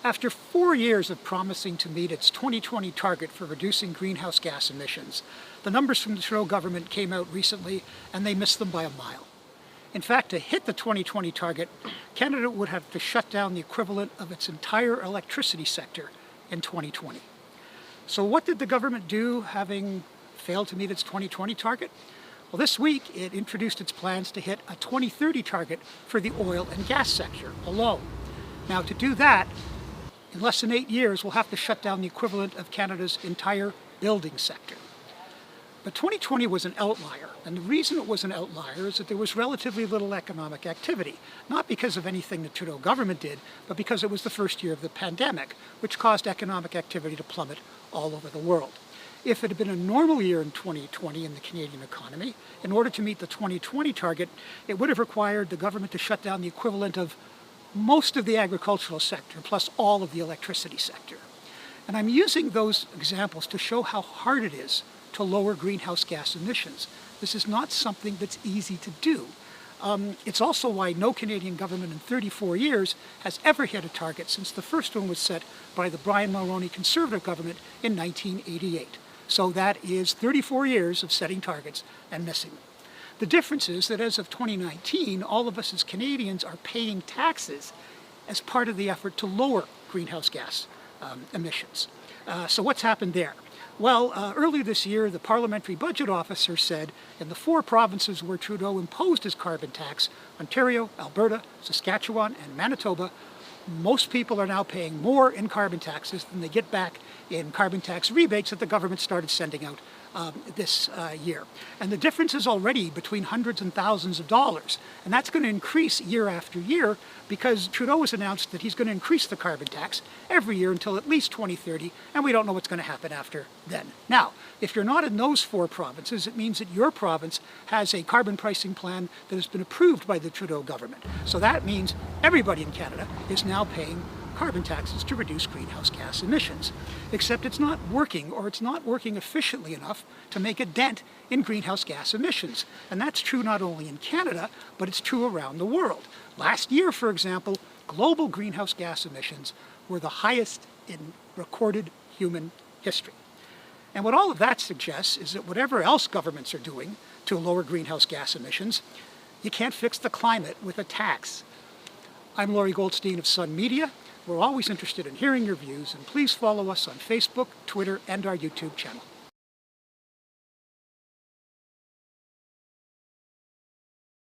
After 4 years of promising to meet its 2020 target for reducing greenhouse gas emissions, the numbers from the Trudeau government came out recently and they missed them by a mile. In fact, to hit the 2020 target, Canada would have to shut down the equivalent of its entire electricity sector in 2020. So what did the government do, having failed to meet its 2020 target? Well, this week it introduced its plans to hit a 2030 target for the oil and gas sector alone. Now, to do that, in less than 8 years, we'll have to shut down the equivalent of Canada's entire building sector. But 2020 was an outlier, and the reason it was an outlier is that there was relatively little economic activity, not because of anything the Trudeau government did, but because it was the first year of the pandemic, which caused economic activity to plummet all over the world. If it had been a normal year in 2020 in the Canadian economy, in order to meet the 2020 target, it would have required the government to shut down the equivalent of most of the agricultural sector, plus all of the electricity sector. And I'm using those examples to show how hard it is to lower greenhouse gas emissions. This is not something that's easy to do. It's also why no Canadian government in 34 years has ever hit a target since the first one was set by the Brian Mulroney Conservative government in 1988. So that is 34 years of setting targets and missing them. The difference is that as of 2019, all of us as Canadians are paying taxes as part of the effort to lower greenhouse gas emissions. So what's happened there? Well, earlier this year, the Parliamentary Budget Officer said in the 4 provinces where Trudeau imposed his carbon tax, Ontario, Alberta, Saskatchewan, and Manitoba, most people are now paying more in carbon taxes than they get back in carbon tax rebates that the government started sending out this year. And the difference is already between hundreds and thousands of dollars. And that's going to increase year after year because Trudeau has announced that he's going to increase the carbon tax every year until at least 2030, and we don't know what's going to happen after then. Now, if you're not in those 4 provinces, it means that your province has a carbon pricing plan that has been approved by the Trudeau government. So that means everybody in Canada is now paying carbon taxes to reduce greenhouse gas emissions. Except it's not working, or it's not working efficiently enough to make a dent in greenhouse gas emissions. And that's true not only in Canada, but it's true around the world. Last year, for example, global greenhouse gas emissions were the highest in recorded human history. And what all of that suggests is that whatever else governments are doing to lower greenhouse gas emissions, you can't fix the climate with a tax. I'm Lorrie Goldstein of Sun Media. We're always interested in hearing your views, and please follow us on Facebook, Twitter, and our YouTube channel.